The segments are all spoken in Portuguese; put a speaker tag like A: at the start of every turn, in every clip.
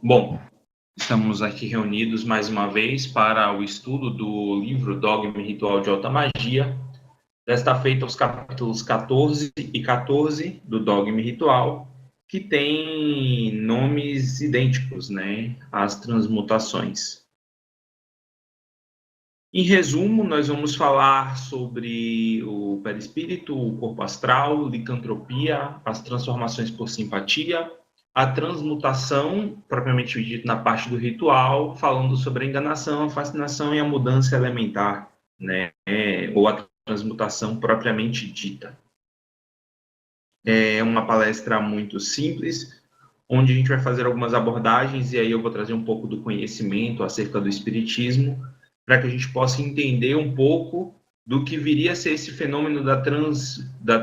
A: Bom, estamos aqui reunidos mais uma vez para o estudo do livro Dogma e Ritual de Alta Magia, desta feita os capítulos 14 e 14 do Dogma e Ritual, que tem nomes idênticos, né? As transmutações. Em resumo, nós vamos falar sobre o perispírito, o corpo astral, licantropia, as transformações por simpatia, a transmutação, propriamente dito na parte do ritual, falando sobre a enganação, a fascinação e a mudança elementar, né? Ou a transmutação propriamente dita. É uma palestra muito simples, onde a gente vai fazer algumas abordagens, e aí eu vou trazer um pouco do conhecimento acerca do espiritismo, para que a gente possa entender um pouco do que viria a ser esse fenômeno da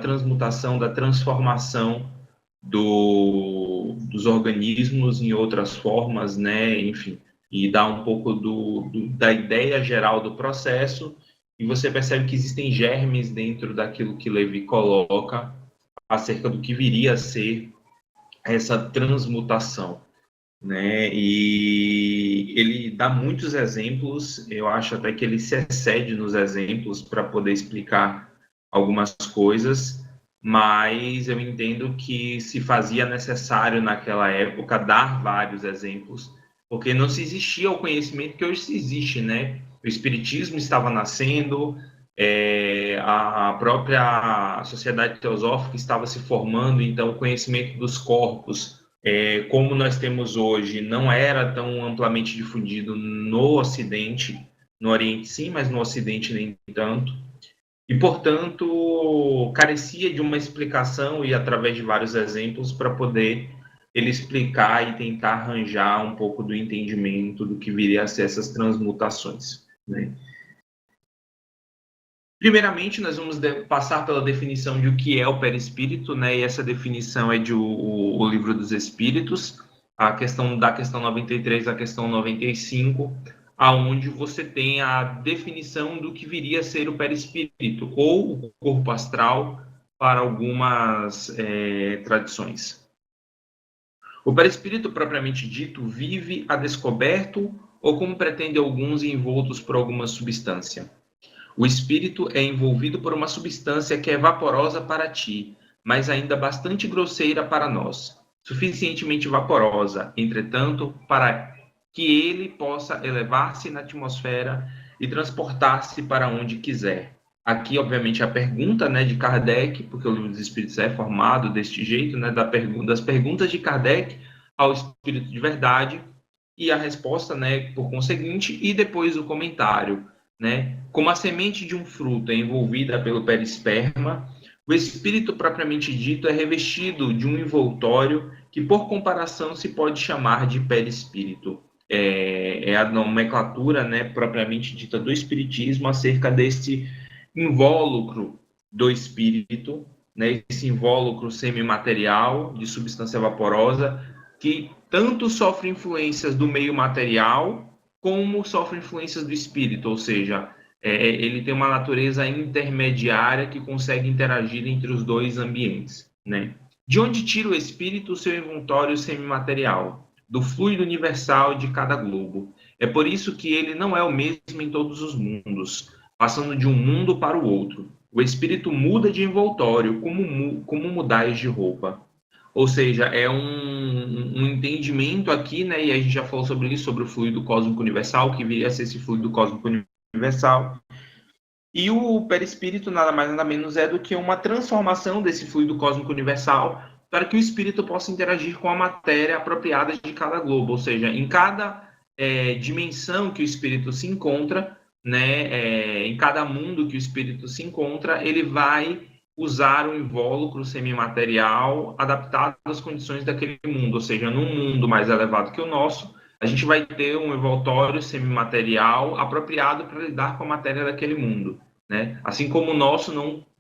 A: transmutação, da transformação dos organismos em outras formas, né? Enfim, e dar um pouco da ideia geral do processo, e você percebe que existem germes dentro daquilo que Levi coloca acerca do que viria a ser essa transmutação, né? E ele dá muitos exemplos, eu acho até que ele se excede nos exemplos para poder explicar algumas coisas, mas eu entendo que se fazia necessário naquela época dar vários exemplos, porque não se existia o conhecimento que hoje se existe, né? O espiritismo estava nascendo, a própria sociedade teosófica estava se formando, então o conhecimento dos corpos, como nós temos hoje, não era tão amplamente difundido no Ocidente, no Oriente sim, mas no Ocidente nem tanto, e portanto carecia de uma explicação e através de vários exemplos para poder ele explicar e tentar arranjar um pouco do entendimento do que viria a ser essas transmutações, né? Primeiramente, nós vamos passar pela definição de o que é o perispírito, né? E essa definição é de o Livro dos Espíritos, da questão 93 à questão 95, aonde você tem a definição do que viria a ser o perispírito, ou o corpo astral, para algumas tradições. O perispírito, propriamente dito, vive a descoberto, ou como pretendem alguns, envoltos por alguma substância. O espírito é envolvido por uma substância que é vaporosa para ti, mas ainda bastante grosseira para nós. Suficientemente vaporosa, entretanto, para que ele possa elevar-se na atmosfera e transportar-se para onde quiser. Aqui, obviamente, a pergunta, né, de Kardec, porque o Livro dos Espíritos é formado deste jeito, né, das perguntas de Kardec ao Espírito de Verdade, e a resposta, né, por conseguinte, e depois o comentário, né? Como a semente de um fruto é envolvida pelo perisperma, o espírito propriamente dito é revestido de um envoltório que, por comparação, se pode chamar de perispírito. É a nomenclatura, né, propriamente dita do espiritismo acerca desse invólucro do espírito, né, esse invólucro semimaterial de substância vaporosa que tanto sofre influências do meio material como sofre influências do espírito, ou seja, ele tem uma natureza intermediária que consegue interagir entre os dois ambientes, né? De onde tira o espírito o seu envoltório semimaterial? Do fluido universal de cada globo. É por isso que ele não é o mesmo em todos os mundos, passando de um mundo para o outro. O espírito muda de envoltório, como mudais de roupa. Ou seja, é um entendimento aqui, né? E a gente já falou sobre isso, sobre o fluido cósmico universal, que viria a ser esse fluido cósmico universal. E o perispírito nada mais nada menos é do que uma transformação desse fluido cósmico universal para que o espírito possa interagir com a matéria apropriada de cada globo. Ou seja, em cada dimensão que o espírito se encontra, né? Em cada mundo que o espírito se encontra, ele vai usar um invólucro semimaterial adaptado às condições daquele mundo, ou seja, num mundo mais elevado que o nosso, a gente vai ter um envoltório semimaterial apropriado para lidar com a matéria daquele mundo, né? Assim como o nosso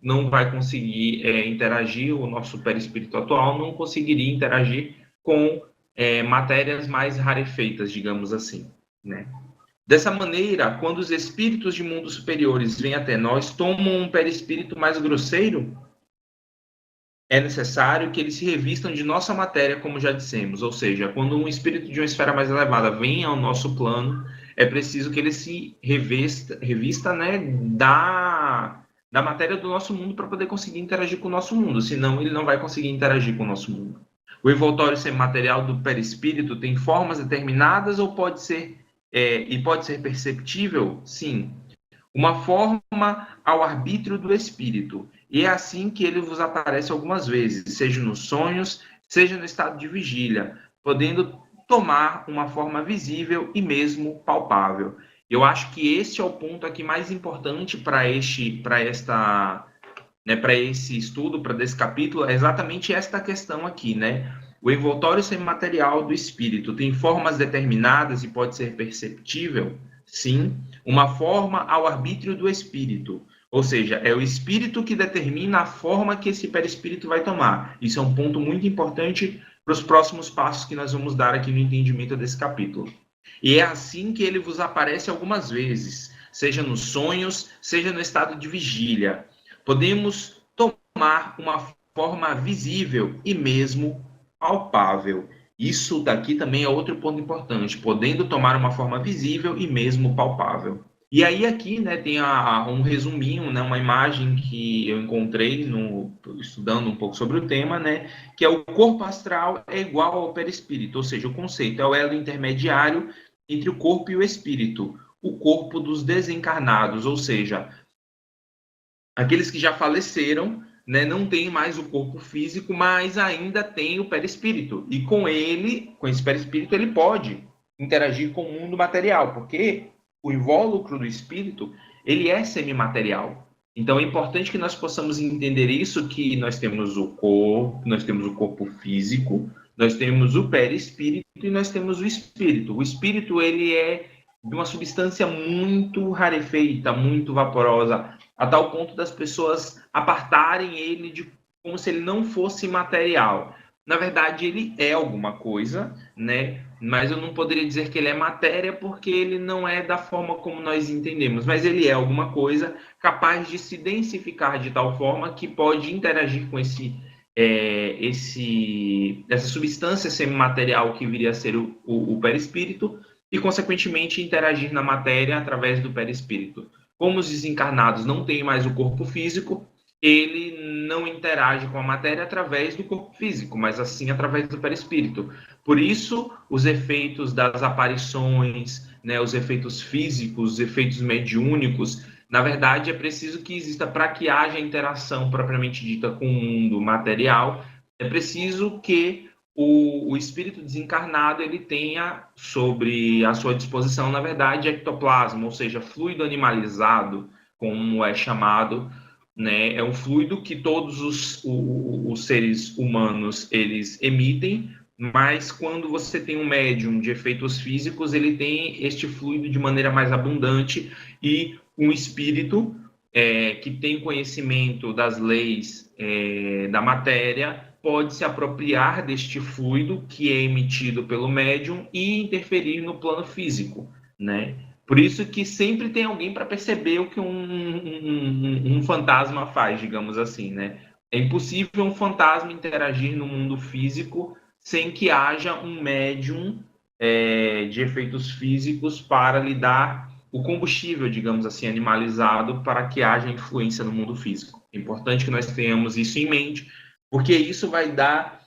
A: não vai conseguir interagir, o nosso perispírito atual não conseguiria interagir com matérias mais rarefeitas, digamos assim, né? Dessa maneira, quando os espíritos de mundos superiores vêm até nós, tomam um perispírito mais grosseiro, é necessário que eles se revistam de nossa matéria, como já dissemos. Ou seja, quando um espírito de uma esfera mais elevada vem ao nosso plano, é preciso que ele se revista, né, da matéria do nosso mundo para poder conseguir interagir com o nosso mundo. Senão, ele não vai conseguir interagir com o nosso mundo. O envoltório semimaterial do perispírito tem formas determinadas ou pode ser perceptível? Sim. Uma forma ao arbítrio do espírito. E é assim que ele vos aparece algumas vezes, seja nos sonhos, seja no estado de vigília, podendo tomar uma forma visível e mesmo palpável. Eu acho que este é o ponto aqui mais importante para esse estudo, para esse capítulo, é exatamente esta questão aqui, né? O envoltório semimaterial do espírito tem formas determinadas e pode ser perceptível? Sim. Uma forma ao arbítrio do espírito. Ou seja, é o espírito que determina a forma que esse perispírito vai tomar. Isso é um ponto muito importante para os próximos passos que nós vamos dar aqui no entendimento desse capítulo. E é assim que ele vos aparece algumas vezes, seja nos sonhos, seja no estado de vigília. Podemos tomar uma forma visível e mesmo palpável. Isso daqui também é outro ponto importante, podendo tomar uma forma visível e mesmo palpável. E aí aqui, né, tem um resuminho, né, uma imagem que eu encontrei estudando um pouco sobre o tema, né, que é o corpo astral é igual ao perispírito, ou seja, o conceito é o elo intermediário entre o corpo e o espírito, o corpo dos desencarnados, ou seja, aqueles que já faleceram, né, não tem mais o corpo físico, mas ainda tem o perispírito. E com esse perispírito, ele pode interagir com o mundo material, porque o invólucro do espírito, ele é semimaterial. Então é importante que nós possamos entender isso, que nós temos o corpo físico, nós temos o perispírito e nós temos o espírito. O espírito, ele é de uma substância muito rarefeita, muito vaporosa, a tal ponto das pessoas apartarem ele como se ele não fosse material. Na verdade, ele é alguma coisa, né? Mas eu não poderia dizer que ele é matéria, porque ele não é da forma como nós entendemos. Mas ele é alguma coisa capaz de se densificar de tal forma que pode interagir com essa substância semimaterial que viria a ser o perispírito e, consequentemente, interagir na matéria através do perispírito. Como os desencarnados não têm mais o corpo físico, ele não interage com a matéria através do corpo físico, mas assim através do perispírito. Por isso, os efeitos das aparições, né, os efeitos físicos, os efeitos mediúnicos, na verdade, é preciso que exista, para que haja interação propriamente dita com o mundo material, é preciso que o espírito desencarnado ele tenha sobre a sua disposição, na verdade, ectoplasma, ou seja, fluido animalizado, como é chamado, né? É um fluido que todos os seres humanos eles emitem, mas quando você tem um médium de efeitos físicos, ele tem este fluido de maneira mais abundante, e um espírito que tem conhecimento das leis da matéria pode se apropriar deste fluido que é emitido pelo médium e interferir no plano físico, né? Por isso que sempre tem alguém para perceber o que um fantasma faz, digamos assim, né? É impossível um fantasma interagir no mundo físico sem que haja um médium de efeitos físicos para lhe dar o combustível, digamos assim, animalizado para que haja influência no mundo físico. É importante que nós tenhamos isso em mente, porque isso vai dar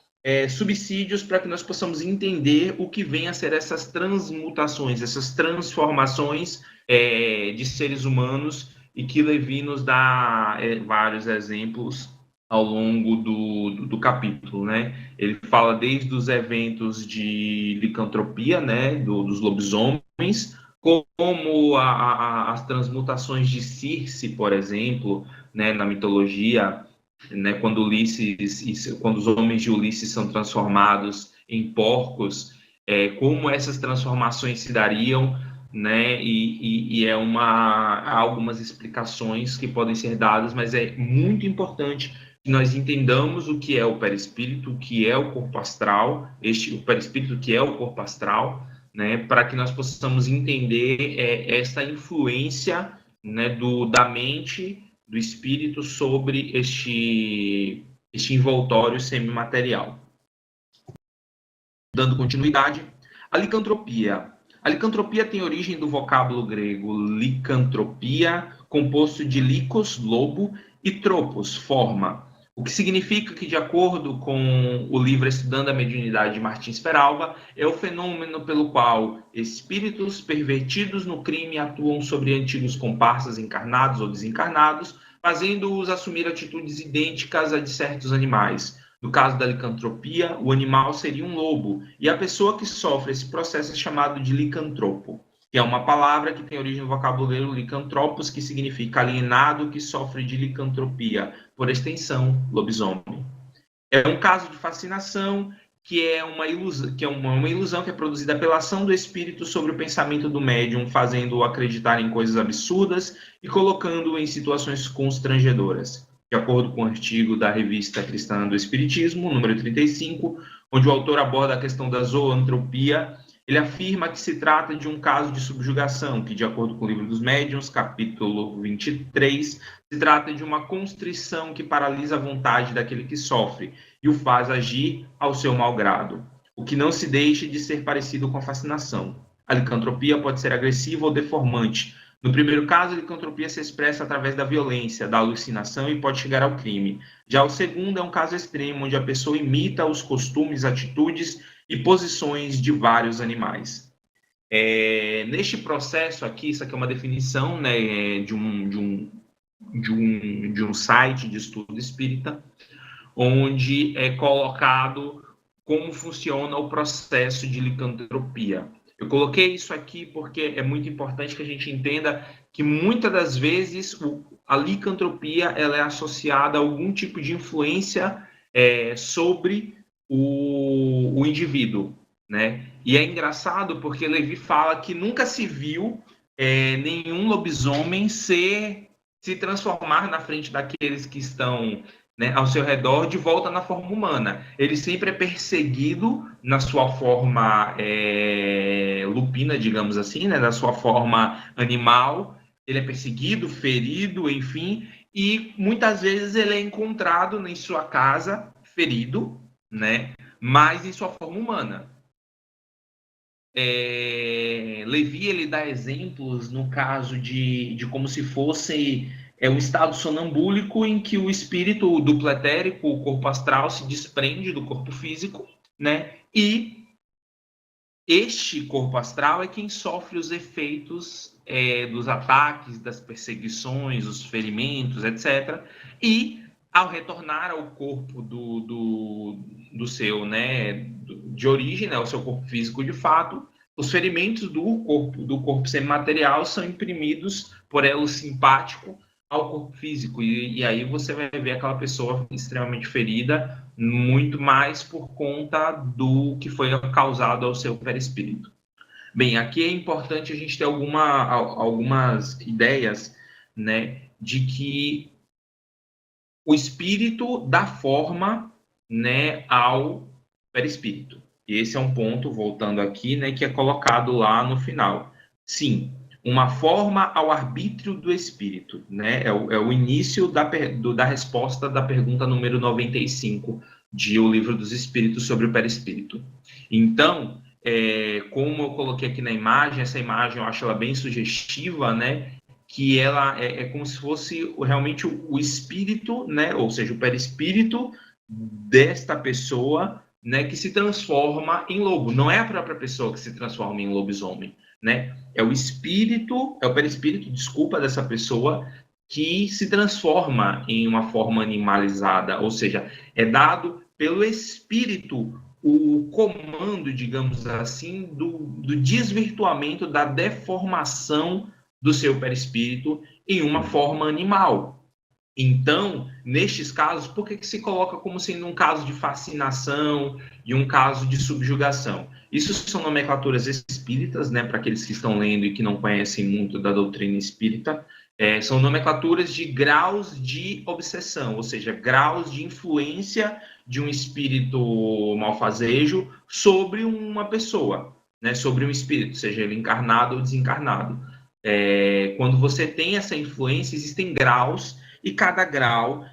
A: subsídios para que nós possamos entender o que vem a ser essas transmutações, essas transformações de seres humanos, e que Levi nos dá vários exemplos ao longo do capítulo, né? Ele fala desde os eventos de licantropia, né, dos lobisomens, como as transmutações de Circe, por exemplo, né, na mitologia, né, quando os homens de Ulisses são transformados em porcos, como essas transformações se dariam, né, há algumas explicações que podem ser dadas, mas é muito importante que nós entendamos o que é o perispírito, o que é o corpo astral, o perispírito que é o corpo astral, né, para que nós possamos entender essa influência, né, da mente, do espírito sobre este envoltório semimaterial. Dando continuidade, a licantropia. A licantropia tem origem do vocábulo grego licantropia, composto de likos, lobo, e tropos, forma, o que significa que, de acordo com o livro Estudando a Mediunidade de Martins Peralva, é o fenômeno pelo qual espíritos pervertidos no crime atuam sobre antigos comparsas encarnados ou desencarnados, fazendo-os assumir atitudes idênticas a de certos animais. No caso da licantropia, o animal seria um lobo, e a pessoa que sofre esse processo é chamado de licantropo, que é uma palavra que tem origem no vocábulo licantropos, que significa alienado que sofre de licantropia, por extensão, lobisomem. É um caso de fascinação que é uma ilusão que é produzida pela ação do espírito sobre o pensamento do médium, fazendo-o acreditar em coisas absurdas e colocando-o em situações constrangedoras. De acordo com o artigo da Revista Cristã do Espiritismo, número 35, onde o autor aborda a questão da zoantropia, ele afirma que se trata de um caso de subjugação, que, de acordo com o Livro dos Médiuns, capítulo 23, se trata de uma constrição que paralisa a vontade daquele que sofre e o faz agir ao seu mau grado, o que não se deixe de ser parecido com a fascinação. A licantropia pode ser agressiva ou deformante. No primeiro caso, a licantropia se expressa através da violência, da alucinação e pode chegar ao crime. Já o segundo é um caso extremo, onde a pessoa imita os costumes, atitudes e posições de vários animais. Neste processo aqui, isso aqui é uma definição, né, de um site de estudo espírita, onde é colocado como funciona o processo de licantropia. Eu coloquei isso aqui porque é muito importante que a gente entenda que muitas das vezes a licantropia ela é associada a algum tipo de influência sobre o indivíduo, né? E é engraçado porque Levi fala que nunca se viu nenhum lobisomem se transformar na frente daqueles que estão, né, ao seu redor de volta na forma humana. Ele sempre é perseguido na sua forma lupina, digamos assim, né, na sua forma animal. Ele é perseguido, ferido, enfim, e muitas vezes ele é encontrado em sua casa, ferido, né, mas em sua forma humana. Levi ele dá exemplos no caso de como se fosse um estado sonambúlico em que o espírito duplo etérico, o corpo astral, se desprende do corpo físico, né? E este corpo astral é quem sofre os efeitos dos ataques, das perseguições, os ferimentos, etc. E ao retornar ao corpo do seu, né, de origem, né, ao seu corpo físico de fato, os ferimentos do corpo semimaterial são imprimidos por elo simpático ao corpo físico, e aí você vai ver aquela pessoa extremamente ferida, muito mais por conta do que foi causado ao seu perispírito. Bem, aqui é importante a gente ter algumas ideias, né, de que o espírito dá forma, né, ao perispírito. E esse é um ponto, voltando aqui, né, que é colocado lá no final. Sim, uma forma ao arbítrio do espírito, né? É o início da resposta da pergunta número 95 de O Livro dos Espíritos sobre o perispírito. Então, como eu coloquei aqui na imagem, essa imagem eu acho ela bem sugestiva, né? Que ela é como se fosse realmente o espírito, né? Ou seja, o perispírito desta pessoa, né? Que se transforma em lobo. Não é a própria pessoa que se transforma em lobisomem, né? É o espírito, é o perispírito, desculpa, dessa pessoa que se transforma em uma forma animalizada, ou seja, é dado pelo espírito o comando, digamos assim, do desvirtuamento, da deformação do seu perispírito em uma forma animal. Então, nestes casos, por que se coloca como sendo um caso de fascinação e um caso de subjugação? Isso são nomenclaturas espíritas, né, para aqueles que estão lendo e que não conhecem muito da doutrina espírita. São nomenclaturas de graus de obsessão, ou seja, graus de influência de um espírito malfazejo sobre uma pessoa, né, sobre um espírito, seja ele encarnado ou desencarnado. Quando você tem essa influência, existem graus, e cada grau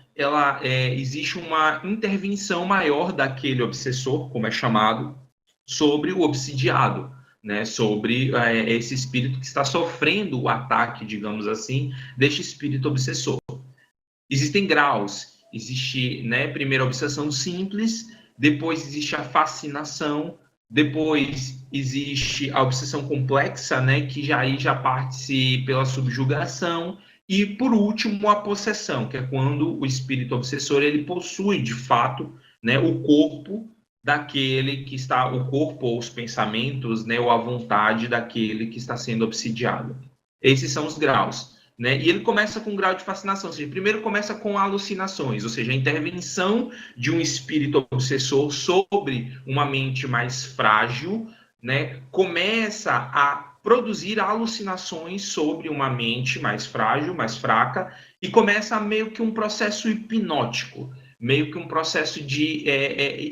A: existe uma intervenção maior daquele obsessor, como é chamado, sobre o obsidiado, né? Sobre esse espírito que está sofrendo o ataque, digamos assim, deste espírito obsessor. Existem graus. Existe, né, primeiro a obsessão simples, depois existe a fascinação, depois existe a obsessão complexa, né, que já parte-se pela subjugação, e por último a possessão, que é quando o espírito obsessor ele possui de fato, né, o corpo daquele que está, o corpo ou os pensamentos, né, ou a vontade daquele que está sendo obsidiado. Esses são os graus. Né? E ele começa com um grau de fascinação, ou seja, primeiro começa com alucinações, ou seja, a intervenção de um espírito obsessor sobre uma mente mais frágil, né? Começa a produzir alucinações sobre uma mente mais frágil, mais fraca, e começa meio que um processo hipnótico, meio que um processo de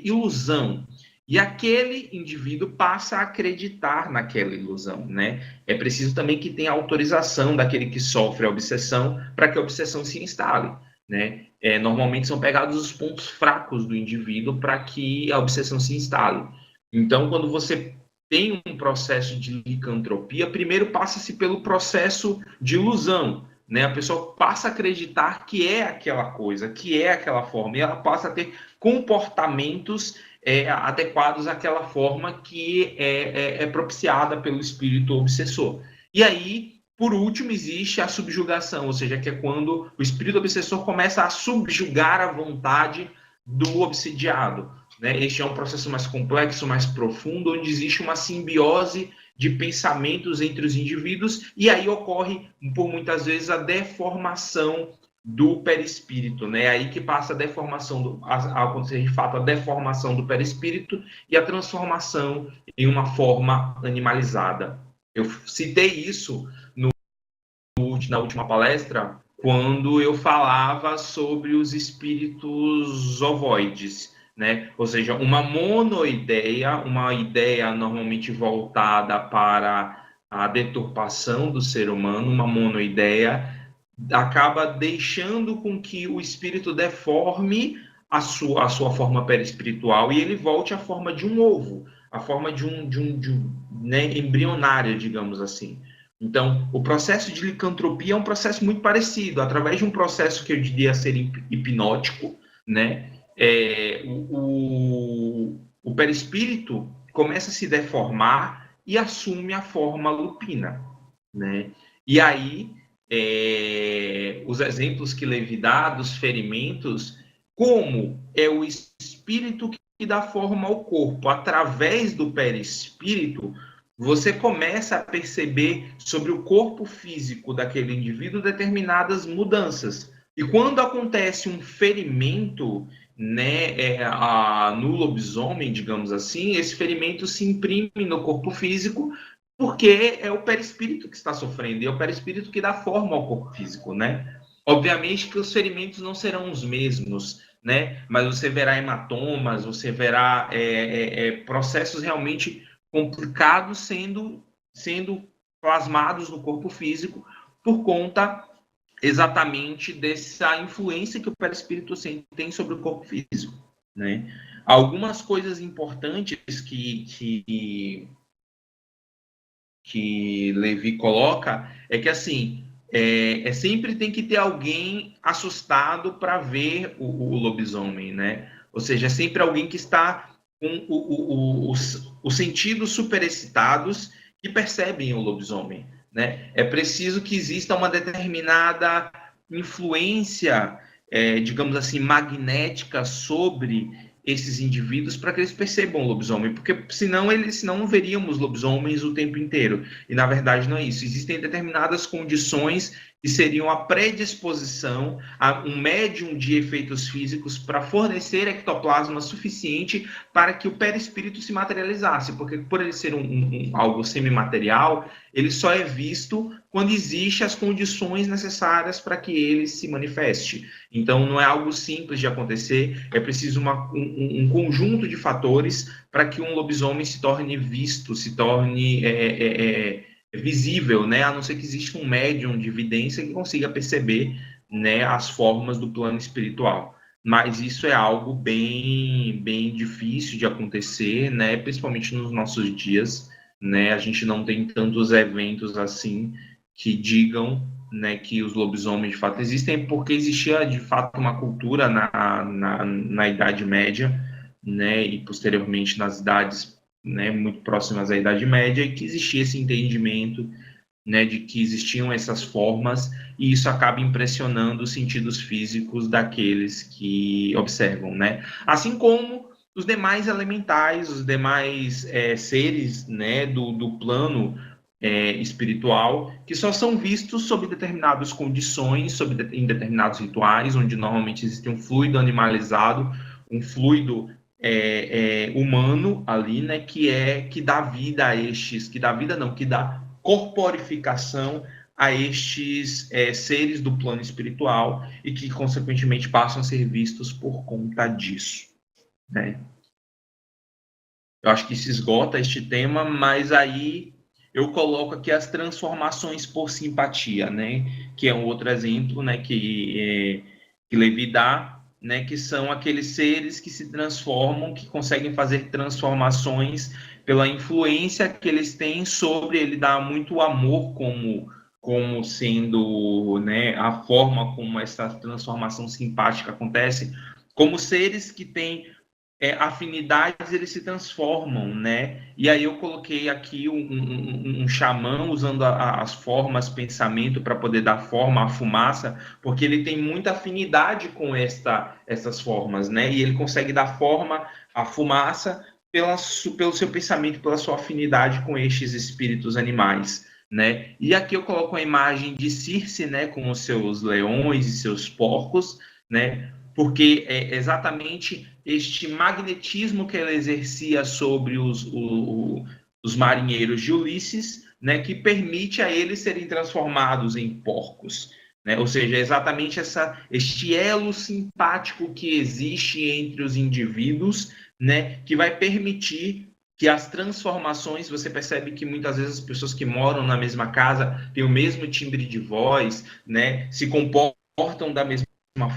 A: ilusão. E aquele indivíduo passa a acreditar naquela ilusão, né? É preciso também que tenha autorização daquele que sofre a obsessão para que a obsessão se instale, né? Normalmente são pegados os pontos fracos do indivíduo para que a obsessão se instale. Então, quando você tem um processo de licantropia, primeiro passa-se pelo processo de ilusão, né? A pessoa passa a acreditar que é aquela coisa, que é aquela forma, e ela passa a ter comportamentos adequados àquela forma que é propiciada pelo espírito obsessor. E aí, por último, existe a subjugação, ou seja, que é quando o espírito obsessor começa a subjugar a vontade do obsidiado. Né? Este é um processo mais complexo, mais profundo, onde existe uma simbiose de pensamentos entre os indivíduos, e aí ocorre, por muitas vezes, a deformação do perispírito, né? Aí que passa a deformação, a acontecer de fato a deformação do perispírito e a transformação em uma forma animalizada. Eu citei isso na última palestra, quando eu falava sobre os espíritos ovoides, né? Ou seja, uma monoideia, uma ideia normalmente voltada para a deturpação do ser humano, uma monoideia, acaba deixando com que o espírito deforme a sua forma perispiritual e ele volte à forma de um ovo, a forma de né, embrionária, digamos assim. Então, o processo de licantropia é um processo muito parecido, através de um processo que eu diria ser hipnótico, né? O perispírito começa a se deformar e assume a forma lupina, né? E aí, os exemplos que Levi dá dos ferimentos, como é o espírito que dá forma ao corpo, através do perispírito, você começa a perceber sobre o corpo físico daquele indivíduo determinadas mudanças. E quando acontece um ferimento, né, no lobisomem, digamos assim, esse ferimento se imprime no corpo físico, porque é o perispírito que está sofrendo, e é o perispírito que dá forma ao corpo físico, né? Obviamente que os ferimentos não serão os mesmos, né? Mas você verá hematomas, você verá processos realmente complicados sendo plasmados no corpo físico por conta exatamente dessa influência que o perispírito tem sobre o corpo físico, né? Algumas coisas importantes que Levi coloca é que assim sempre tem que ter alguém assustado para ver o lobisomem, né? Ou seja, é sempre alguém que está com os sentidos superexcitados que percebem o lobisomem, né? É preciso que exista uma determinada influência, digamos assim, magnética sobre esses indivíduos para que eles percebam o lobisomem, porque senão não veríamos lobisomens o tempo inteiro. E na verdade não é isso. Existem determinadas condições que seriam a predisposição a um médium de efeitos físicos para fornecer ectoplasma suficiente para que o perispírito se materializasse, porque por ele ser algo semimaterial, ele só é visto quando existem as condições necessárias para que ele se manifeste. Então, não é algo simples de acontecer, é preciso um conjunto de fatores para que um lobisomem se torne visto, se torne visível, né? A não ser que exista um médium de evidência que consiga perceber né, as formas do plano espiritual. Mas isso é algo bem, bem difícil de acontecer, né, principalmente nos nossos dias, né, a gente não tem tantos eventos assim que digam, né, que os lobisomens de fato existem, porque existia de fato uma cultura na Idade Média, né, e posteriormente nas idades, né, muito próximas à Idade Média, e que existia esse entendimento, né, de que existiam essas formas, e isso acaba impressionando os sentidos físicos daqueles que observam, né? Assim como os demais elementais, os demais seres, né, do plano espiritual, que só são vistos sob determinadas condições, em determinados rituais, onde normalmente existe um fluido animalizado, um fluido humano ali, né, que dá vida a estes, que dá vida não, que dá corporificação a estes seres do plano espiritual e que, consequentemente, passam a ser vistos por conta disso, né? Eu acho que se esgota este tema, mas aí eu coloco aqui as transformações por simpatia, né? Que é um outro exemplo, né? Que Levi dá, né? Que são aqueles seres que se transformam, que conseguem fazer transformações pela influência que eles têm sobre ele, dá muito amor como sendo, né? A forma como essa transformação simpática acontece, como seres que têm afinidades, eles se transformam, né? E aí eu coloquei aqui um xamã usando as formas, pensamento, para poder dar forma à fumaça, porque ele tem muita afinidade com essas formas, né? E ele consegue dar forma à fumaça pelo seu pensamento, pela sua afinidade com estes espíritos animais, né? E aqui eu coloco a imagem de Circe, né? Com os seus leões e seus porcos, né? Porque é exatamente este magnetismo que ela exercia sobre os marinheiros de Ulisses, né, que permite a eles serem transformados em porcos. Né? Ou seja, é exatamente este elo simpático que existe entre os indivíduos, né, que vai permitir que as transformações, você percebe que muitas vezes as pessoas que moram na mesma casa têm o mesmo timbre de voz, né, se comportam da mesma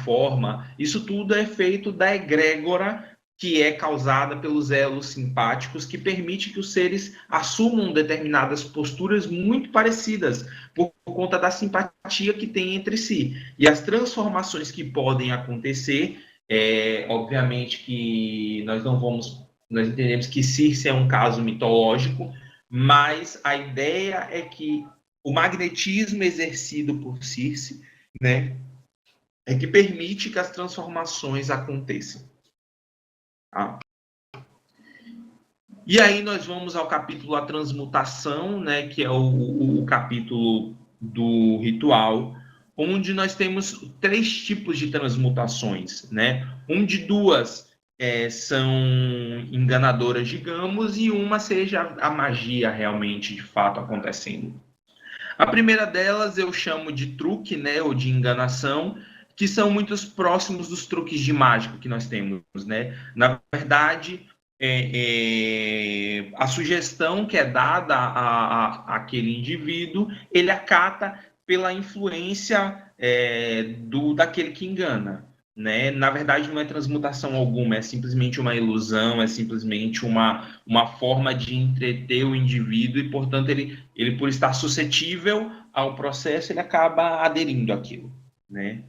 A: forma. Isso tudo é feito da egrégora que é causada pelos elos simpáticos, que permite que os seres assumam determinadas posturas muito parecidas, por conta da simpatia que tem entre si. E as transformações que podem acontecer, obviamente que nós entendemos que Circe é um caso mitológico, mas a ideia é que o magnetismo exercido por Circe, né, é que permite que as transformações aconteçam. Tá? E aí nós vamos ao capítulo A Transmutação, né, que é o capítulo do ritual, onde nós temos 3 tipos de transmutações, né? De duas são enganadoras, digamos, e uma seja a magia realmente, de fato, acontecendo. A primeira delas eu chamo de truque, né, ou de enganação, que são muito próximos dos truques de mágica que nós temos, né? Na verdade, a sugestão que é dada àquele indivíduo, ele acata pela influência daquele que engana. Né? Na verdade, não é transmutação alguma, é simplesmente uma ilusão, é simplesmente uma forma de entreter o indivíduo e, portanto, ele por estar suscetível ao processo, ele acaba aderindo àquilo. Né?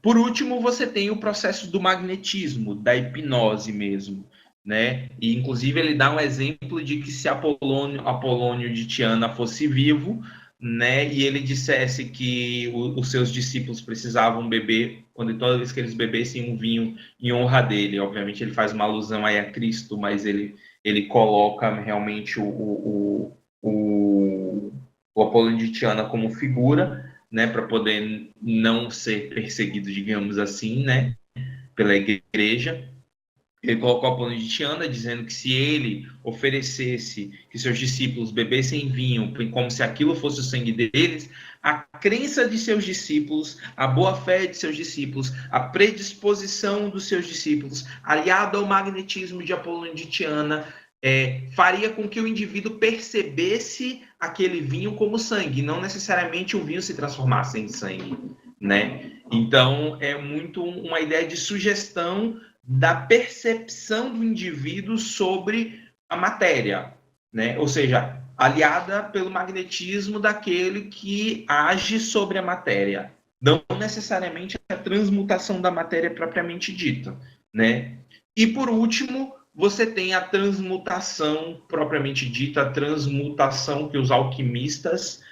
A: Por último, você tem o processo do magnetismo, da hipnose mesmo. Né? E, inclusive, ele dá um exemplo de que se Apolônio de Tiana fosse vivo, né, e ele dissesse que os seus discípulos precisavam beber, quando toda vez que eles bebessem um vinho em honra dele. Obviamente, ele faz uma alusão aí a Cristo, mas ele coloca realmente o Apolônio de Tiana como figura, né, para poder não ser perseguido, digamos assim, né, pela igreja. Ele colocou Apolônio de Tiana, dizendo que se ele oferecesse que seus discípulos bebessem vinho, como se aquilo fosse o sangue deles, a crença de seus discípulos, a boa-fé de seus discípulos, a predisposição dos seus discípulos, aliado ao magnetismo de Apolônio de Tiana, faria com que o indivíduo percebesse aquele vinho como sangue, não necessariamente o vinho se transformasse em sangue, né? Então, é muito uma ideia de sugestão da percepção do indivíduo sobre a matéria, né? Ou seja, aliada pelo magnetismo daquele que age sobre a matéria, não necessariamente a transmutação da matéria propriamente dita, né? E por último, você tem a transmutação propriamente dita, a transmutação que os alquimistas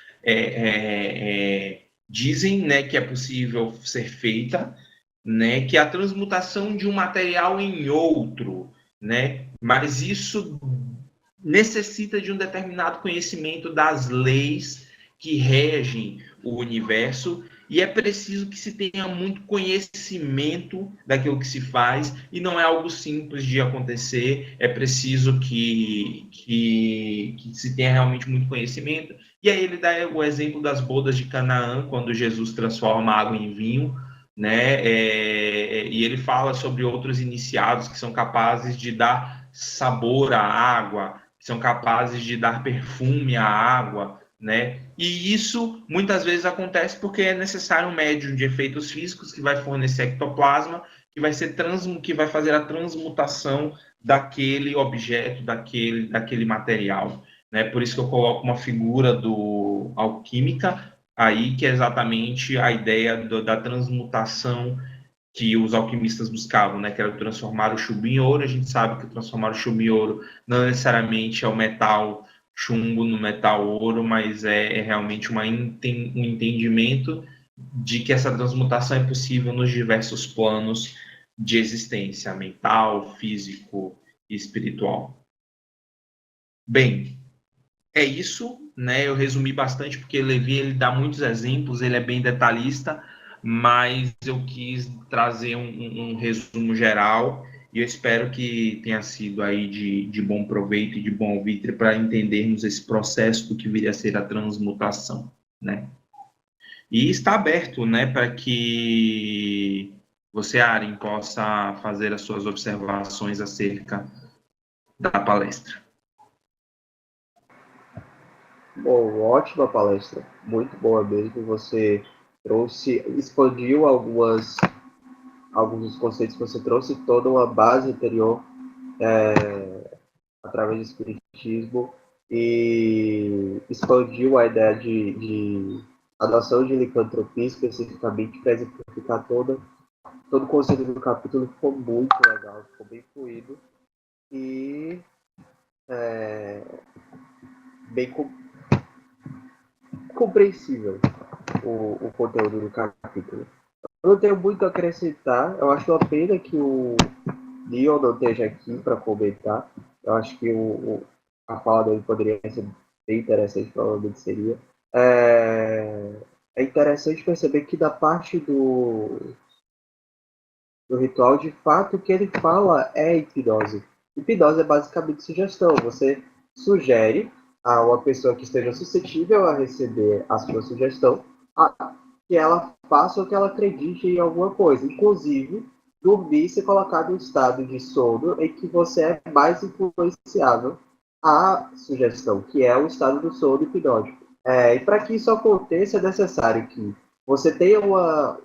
A: dizem, né, que é possível ser feita, né, que é a transmutação de um material em outro, né? Mas isso necessita de um determinado conhecimento das leis que regem o universo e é preciso que se tenha muito conhecimento daquilo que se faz e não é algo simples de acontecer, é preciso que se tenha realmente muito conhecimento. E aí ele dá o exemplo das bodas de Canaã, quando Jesus transforma a água em vinho, né? E ele fala sobre outros iniciados que são capazes de dar sabor à água, que são capazes de dar perfume à água, né? E isso muitas vezes acontece porque é necessário um médium de efeitos físicos que vai fornecer ectoplasma, que vai fazer a transmutação daquele objeto, daquele material, né? Por isso que eu coloco uma figura do alquímica aí, que é exatamente a ideia da transmutação que os alquimistas buscavam, né, que era transformar o chumbo em ouro. A gente sabe que transformar o chumbo em ouro não necessariamente é o metal chumbo no metal ouro, mas é realmente um entendimento de que essa transmutação é possível nos diversos planos de existência, mental, físico e espiritual. Bem, é isso, né? Eu resumi bastante porque Levi ele dá muitos exemplos, ele é bem detalhista, mas eu quis trazer um resumo geral e eu espero que tenha sido aí de bom proveito e de bom ouvido para entendermos esse processo do que viria a ser a transmutação, né? E está aberto, né, para que você, Aren, possa fazer as suas observações acerca da palestra.
B: Bom, ótima palestra, muito boa mesmo. Você expandiu alguns dos conceitos que você trouxe, toda uma base anterior através do espiritismo e expandiu a ideia a noção de licantropia especificamente para exemplificar todo o conceito do capítulo. Ficou muito legal, ficou bem fluido e bem compreensível o conteúdo do capítulo. Eu não tenho muito a acrescentar. Eu acho uma pena que o Leon não esteja aqui para comentar. Eu acho que a fala dele poderia ser bem interessante, provavelmente seria. É interessante perceber que da parte do ritual, de fato, o que ele fala é hipnose. Hipnose é basicamente sugestão. Você sugere a uma pessoa que esteja suscetível a receber a sua sugestão que ela faça ou que ela acredite em alguma coisa. Inclusive, dormir e se colocar em estado de sono em que você é mais influenciável à sugestão, que é o estado do sono hipnótico. E para que isso aconteça, é necessário que você tenha uma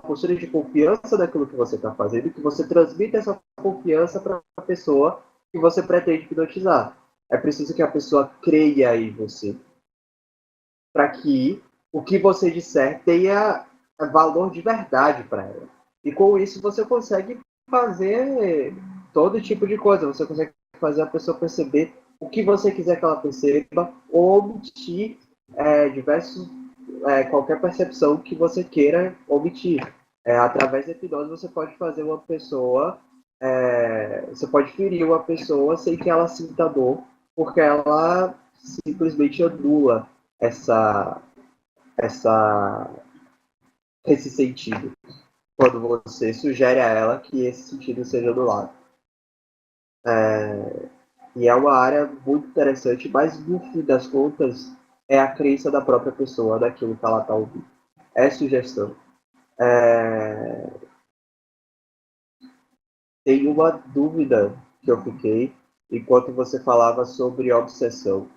B: postura de confiança naquilo que você está fazendo, que você transmita essa confiança para a pessoa que você pretende hipnotizar. É preciso que a pessoa creia em você, para que o que você disser tenha valor de verdade para ela. E com isso você consegue fazer todo tipo de coisa. Você consegue fazer a pessoa perceber o que você quiser que ela perceba, ou omitir qualquer percepção que você queira omitir. Através da hipnose você pode fazer uma pessoa, você pode ferir uma pessoa sem que ela sinta dor, porque ela simplesmente anula essa, essa, esse sentido, quando você sugere a ela que esse sentido seja anulado. E é uma área muito interessante, mas no fim das contas é a crença da própria pessoa daquilo que ela está ouvindo. É sugestão. Tem uma dúvida que eu fiquei enquanto você falava sobre obsessão.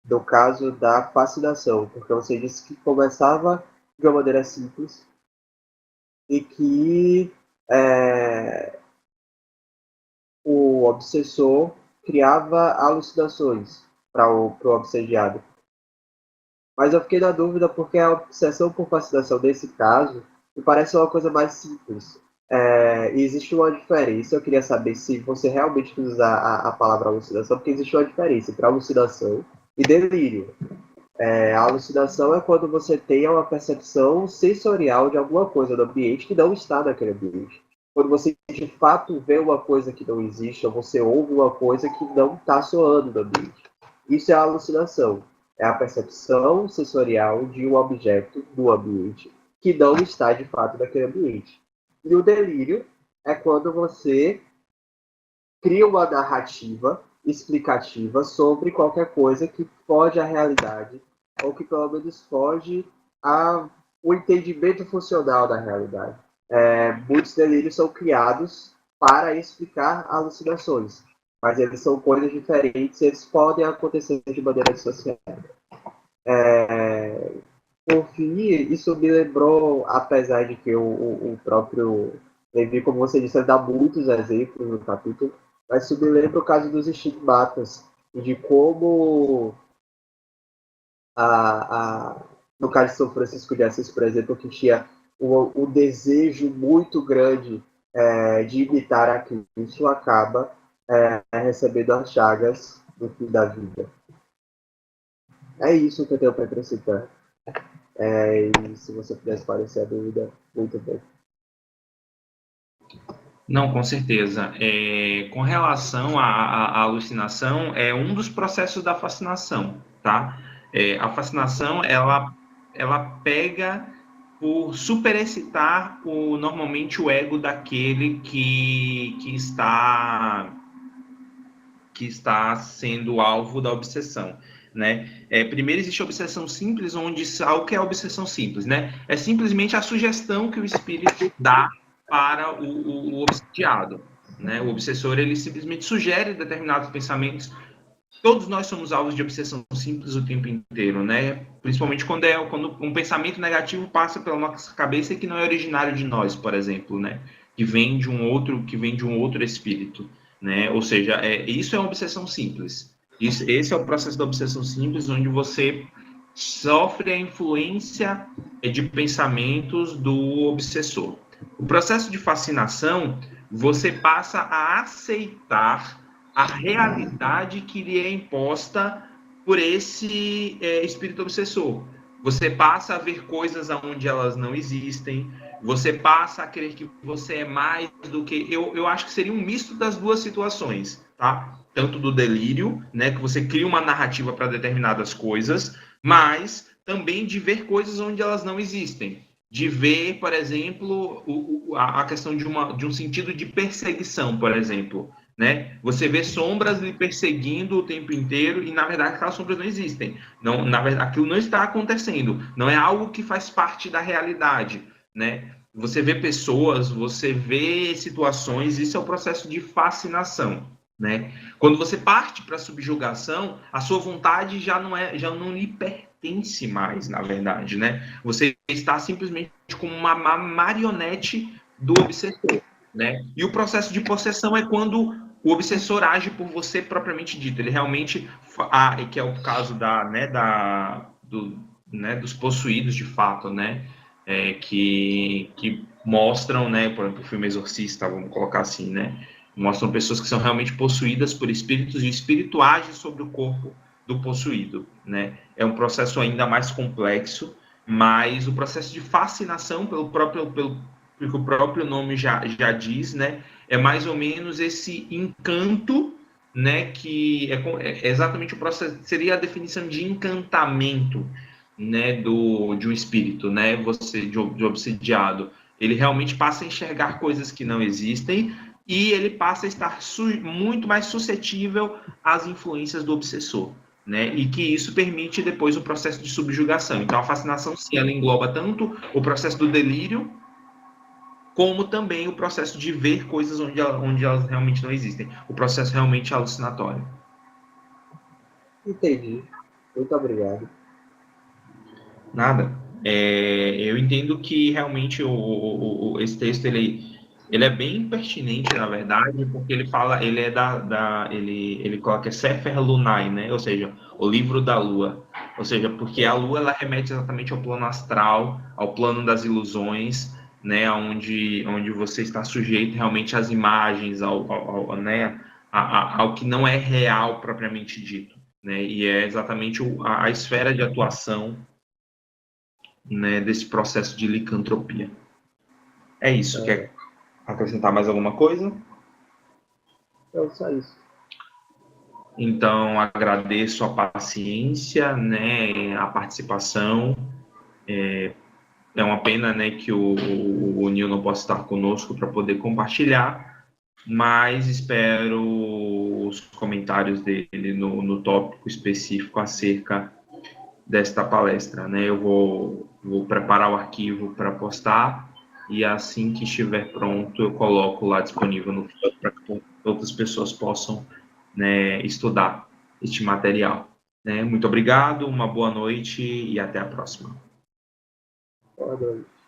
B: No caso da fascinação, porque você disse que começava de uma maneira simples, e que o obsessor criava alucinações para o obsediado. Mas eu fiquei na dúvida porque a obsessão por fascinação nesse caso me parece uma coisa mais simples. E existe uma diferença, eu queria saber se você realmente quis usar a palavra alucinação, porque existe uma diferença entre alucinação e delírio. A alucinação é quando você tem uma percepção sensorial de alguma coisa no ambiente que não está naquele ambiente. Quando você de fato vê uma coisa que não existe, ou você ouve uma coisa que não está soando no ambiente. Isso é a alucinação. É a percepção sensorial de um objeto do ambiente que não está de fato naquele ambiente. E o delírio é quando você cria uma narrativa explicativa sobre qualquer coisa que foge à realidade, ou que pelo menos foge ao entendimento funcional da realidade. Muitos delírios são criados para explicar alucinações, mas eles são coisas diferentes, eles podem acontecer de maneira dissociada. Por fim, isso me lembrou, apesar de que o próprio Levi, como você disse, dá muitos exemplos no capítulo, mas isso me lembra o caso dos estigmatas, e de como, no caso de São Francisco de Assis, por exemplo, que tinha um desejo muito grande de imitar a Cristo, acaba recebendo as chagas no fim da vida. É isso que eu tenho para acrescentar. E se você pudesse esclarecer a dúvida, muito bem.
A: Não, com certeza. Com relação à alucinação, é um dos processos da fascinação, tá? A fascinação, ela pega por superexcitar normalmente o ego daquele que está sendo alvo da obsessão, né? Primeiro existe a obsessão simples, onde o que é a obsessão simples, né? É simplesmente a sugestão que o espírito dá para o obsediado, né? O obsessor, ele simplesmente sugere determinados pensamentos. Todos nós somos alvos de obsessão simples o tempo inteiro, né? Principalmente quando um pensamento negativo passa pela nossa cabeça e que não é originário de nós, por exemplo, né? Que vem de um outro espírito, né? Ou seja, isso é uma obsessão simples. Esse é o processo da obsessão simples, onde você sofre a influência de pensamentos do obsessor. O processo de fascinação, você passa a aceitar a realidade que lhe é imposta por esse espírito obsessor. Você passa a ver coisas onde elas não existem, você passa a crer que você é mais do que... Eu acho que seria um misto das duas situações, tá? Tanto do delírio, né, que você cria uma narrativa para determinadas coisas, mas também de ver coisas onde elas não existem. De ver, por exemplo, a questão de um sentido de perseguição, por exemplo. Né? Você vê sombras lhe perseguindo o tempo inteiro e, na verdade, aquelas sombras não existem. Não, na verdade, aquilo não está acontecendo. Não é algo que faz parte da realidade. Né? Você vê pessoas, você vê situações, isso é o processo de fascinação. Né? Quando você parte para a subjugação, a sua vontade já não lhe pertence mais, na verdade. Né? Você está simplesmente como uma marionete do obsessor. Né? E o processo de possessão é quando o obsessor age por você propriamente dito. Ele realmente, que é o caso dos possuídos de fato, né? Que mostram, né? Por exemplo, o filme Exorcista, vamos colocar assim, né? Mostram pessoas que são realmente possuídas por espíritos e o espírito age sobre o corpo do possuído, né? É um processo ainda mais complexo, mas o processo de fascinação porque o próprio nome já diz, né? É mais ou menos esse encanto, né? Que é exatamente o processo, seria a definição de encantamento, né? De um espírito, né? De obsidiado. Ele realmente passa a enxergar coisas que não existem e ele passa a estar muito mais suscetível às influências do obsessor. Né? E que isso permite depois o processo de subjugação. Então, a fascinação, sim, ela engloba tanto o processo do delírio, como também o processo de ver coisas onde elas realmente não existem. O processo realmente alucinatório.
B: Entendi. Muito obrigado.
A: Nada. Eu entendo que realmente esse texto ele é bem pertinente, na verdade, porque ele fala, ele é ele coloca Sefer Lunai, né? Ou seja, o livro da lua. Ou seja, porque a lua ela remete exatamente ao plano astral, ao plano das ilusões, né? Onde você está sujeito realmente às imagens, né? Ao que não é real propriamente dito, né? E é exatamente a esfera de atuação, né, desse processo de licantropia. É isso. Quer acrescentar mais alguma coisa?
B: É só isso.
A: Então, agradeço a paciência, né, a participação. É uma pena, né, que o Nil não possa estar conosco para poder compartilhar, mas espero os comentários dele no tópico específico acerca desta palestra, né? Eu vou preparar o arquivo para postar e assim que estiver pronto eu coloco lá disponível no blog para que outras pessoas possam, né, estudar este material. Né? Muito obrigado, uma boa noite e até a próxima.
B: Boa noite.